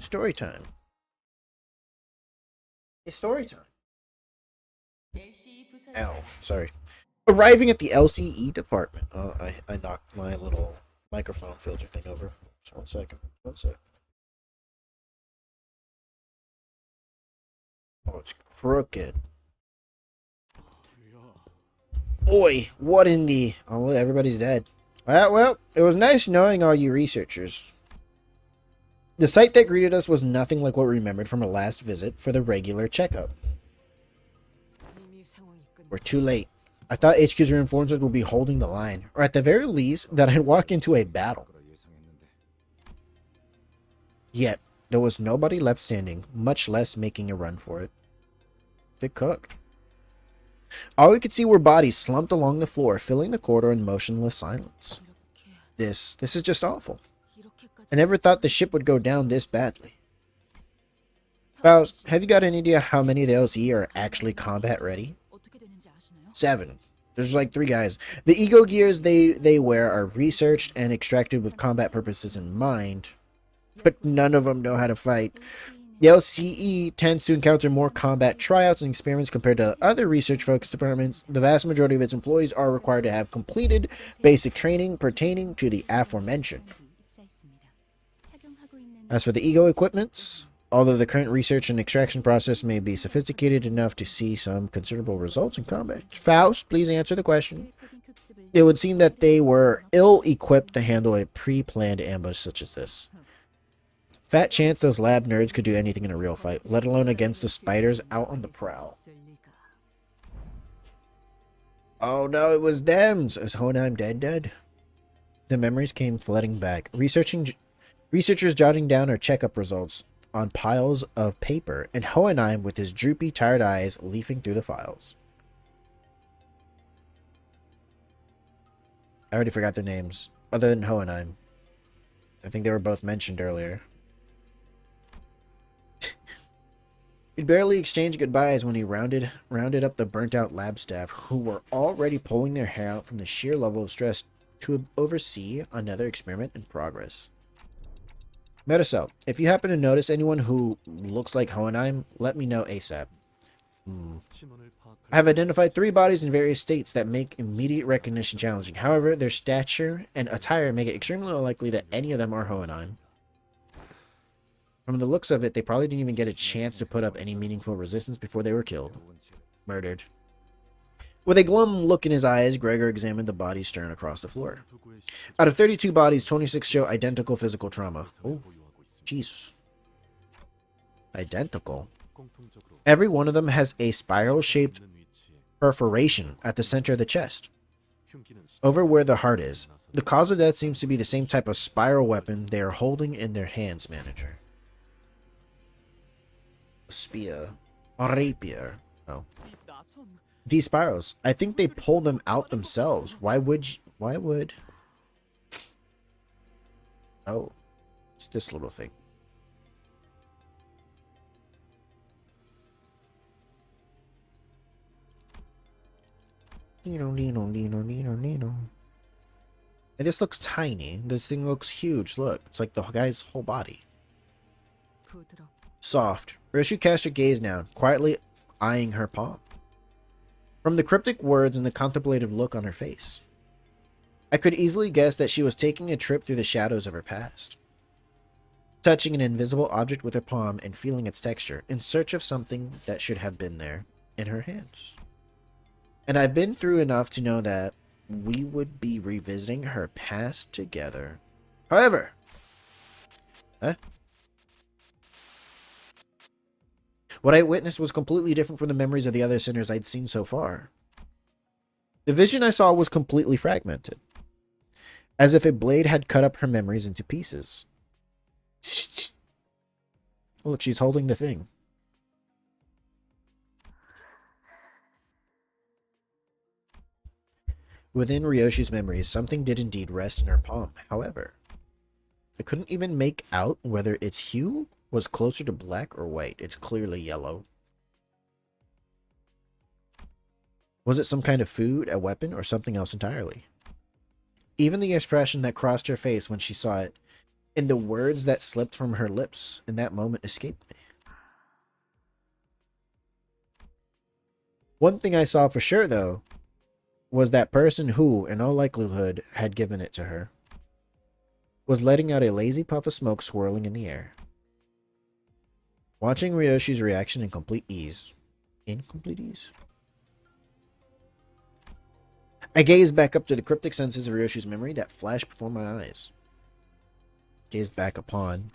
story time. It's story time. Ow, sorry. Arriving at the LCE department. Oh, I knocked my little microphone filter thing over. Just 1 second. 1 second. Oh, it's crooked. Oi, what in the... Oh, everybody's dead. Well, it was nice knowing all you researchers. The sight that greeted us was nothing like what we remembered from our last visit for the regular checkup. We're too late. I thought HQ's reinforcements would be holding the line, or at the very least, that I'd walk into a battle. Yet, there was nobody left standing, much less making a run for it. They cooked. All we could see were bodies slumped along the floor, filling the corridor in motionless silence. This is just awful. I never thought the ship would go down this badly. Faust, have you got any idea how many of the LCE are actually combat ready? 7. There's like 3 guys. The ego gears they wear are researched and extracted with combat purposes in mind, but none of them know how to fight. The LCE tends to encounter more combat tryouts and experiments compared to other research-focused departments. The vast majority of its employees are required to have completed basic training pertaining to the aforementioned. As for the ego equipments, although the current research and extraction process may be sophisticated enough to see some considerable results in combat. Faust, please answer the question. It would seem that they were ill-equipped to handle a pre-planned ambush such as this. Fat chance those lab nerds could do anything in a real fight, let alone against the spiders out on the prowl. Oh no, it was them! Is Honheim dead? The memories came flooding back. Researchers jotting down our checkup results on piles of paper, and Hohenheim with his droopy, tired eyes leafing through the files. I already forgot their names, other than Hohenheim. I think they were both mentioned earlier. We'd barely exchanged goodbyes when he rounded up the burnt-out lab staff, who were already pulling their hair out from the sheer level of stress to oversee another experiment in progress. Metaso, if you happen to notice anyone who looks like Hohenheim, let me know ASAP. I have identified 3 bodies in various states that make immediate recognition challenging. However, their stature and attire make it extremely unlikely that any of them are Hohenheim. From the looks of it, they probably didn't even get a chance to put up any meaningful resistance before they were killed. Murdered. With a glum look in his eyes, Gregor examined the bodies strewn across the floor. Out of 32 bodies, 26 show identical physical trauma. Oh, Jesus. Identical? Every one of them has a spiral-shaped perforation at the center of the chest, over where the heart is. The cause of death seems to be the same type of spiral weapon they are holding in their hands, manager. Spear. A rapier. Oh. These spirals. I think they pull them out themselves. Why would... Oh. It's this little thing. And this looks tiny. This thing looks huge. Look. It's like the guy's whole body. Soft. Rishu cast her gaze down, quietly eyeing her palm. From the cryptic words and the contemplative look on her face, I could easily guess that she was taking a trip through the shadows of her past, touching an invisible object with her palm and feeling its texture, in search of something that should have been there in her hands. And I've been through enough to know that we would be revisiting her past together. However... What I witnessed was completely different from the memories of the other sinners I'd seen so far. The vision I saw was completely fragmented, as if a blade had cut up her memories into pieces. Look, she's holding the thing. Within Ryoshi's memories, something did indeed rest in her palm. However, I couldn't even make out whether its hue was closer to black or white. It's clearly yellow. Was it some kind of food, a weapon, or something else entirely? Even the expression that crossed her face when she saw it, and the words that slipped from her lips in that moment escaped me. One thing I saw for sure, though, was that person who, in all likelihood, had given it to her, was letting out a lazy puff of smoke swirling in the air. Watching Ryoshi's reaction in complete ease. I gazed back up to the cryptic senses of Ryoshi's memory that flashed before my eyes. Gazed back upon.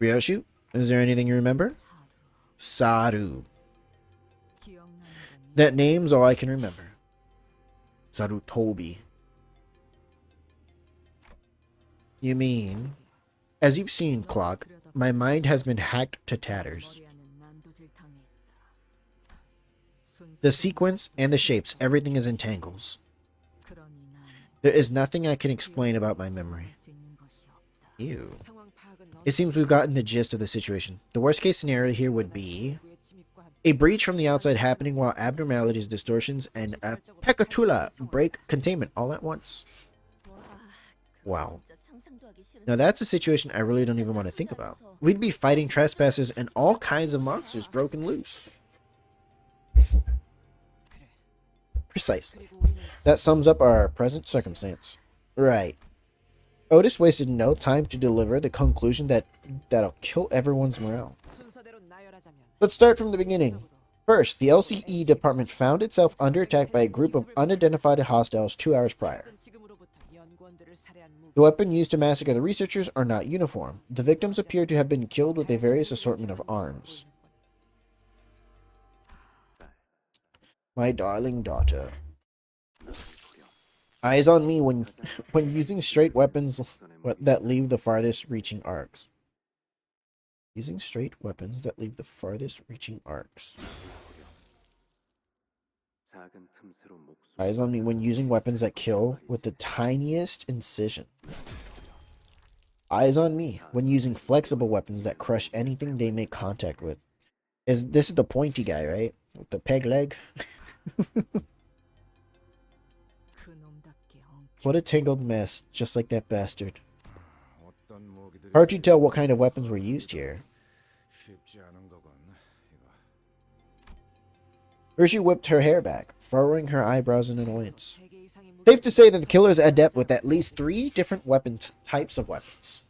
Ryoshi, is there anything you remember? Saru. That name's all I can remember. Sarutobi. You mean, as you've seen, Clock, my mind has been hacked to tatters. The sequence and the shapes, everything is in tangles. There is nothing I can explain about my memory. Ew. It seems we've gotten the gist of the situation. The worst case scenario here would be a breach from the outside happening while abnormalities, distortions, and a pecatula break containment all at once. Wow. Now that's a situation I really don't even want to think about. We'd be fighting trespassers and all kinds of monsters broken loose. Precisely. That sums up our present circumstance. Right. Otis wasted no time to deliver the conclusion that'll kill everyone's morale. Let's start from the beginning. First, the LCE department found itself under attack by a group of unidentified hostiles 2 hours prior. The weapon used to massacre the researchers are not uniform. The victims appear to have been killed with a various assortment of arms. My darling daughter. Eyes on me when using straight weapons that leave the farthest reaching arcs. Using straight weapons that leave the farthest reaching arcs. Eyes on me when using weapons that kill with the tiniest incision. Eyes on me when using flexible weapons that crush anything they make contact with. This is the pointy guy, right? With the peg leg. What a tangled mess, just like that bastard. Hard to tell what kind of weapons were used here. Hershey whipped her hair back, furrowing her eyebrows in annoyance. Safe to say that the killer is adept with at least 3 different types of weapons.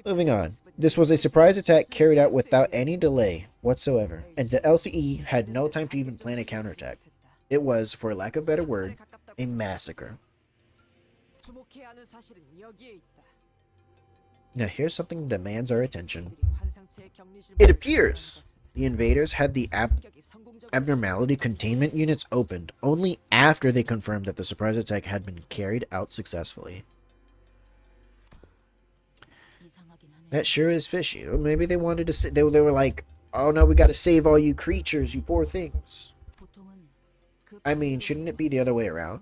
Moving on. This was a surprise attack carried out without any delay whatsoever, and the LCE had no time to even plan a counterattack. It was, for lack of a better word, a massacre. Now here's something that demands our attention. It appears the invaders had the abnormality containment units opened only after they confirmed that the surprise attack had been carried out successfully. That sure is fishy. Or maybe they wanted to they were like, oh no, we gotta save all you creatures, you poor things. I mean, shouldn't it be the other way around?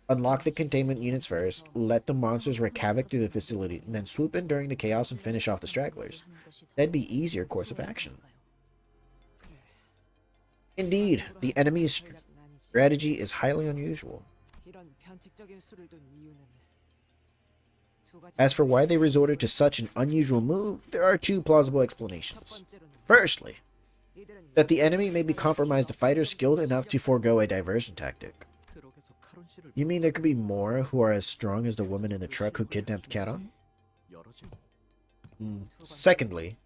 Unlock the containment units first, let the monsters wreak havoc through the facility, and then swoop in during the chaos and finish off the stragglers. That'd be easier course of action. Indeed, the enemy's strategy is highly unusual. As for why they resorted to such an unusual move, there are 2 plausible explanations. Firstly, that the enemy may be compromised to fighters skilled enough to forego a diversion tactic. You mean there could be more who are as strong as the woman in the truck who kidnapped Canto? Secondly,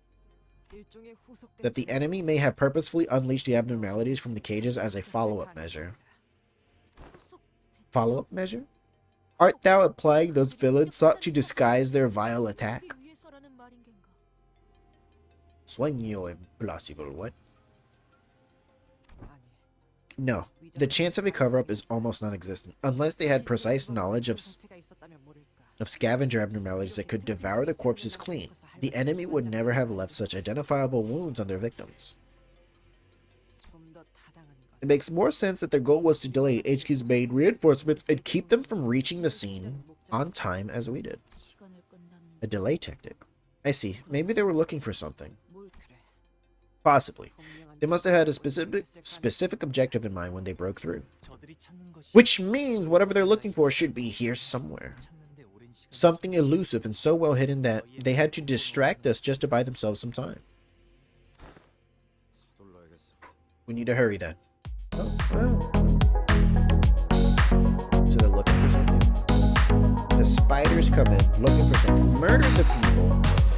that the enemy may have purposefully unleashed the abnormalities from the cages as a follow-up measure. Follow-up measure? Art thou implying those villains sought to disguise their vile attack? Sueño implausible, what? No, the chance of a cover-up is almost non-existent, unless they had precise knowledge of scavenger abnormalities that could devour the corpses clean. The enemy would never have left such identifiable wounds on their victims. It makes more sense that their goal was to delay HQ's main reinforcements and keep them from reaching the scene on time as we did. A delay tactic. I see. Maybe they were looking for something. Possibly. They must have had a specific objective in mind when they broke through. Which means whatever they're looking for should be here somewhere. Something elusive and so well hidden that they had to distract us just to buy themselves some time. We need to hurry then. Oh. So they're looking for something. The spiders come in looking for something. Murder the people.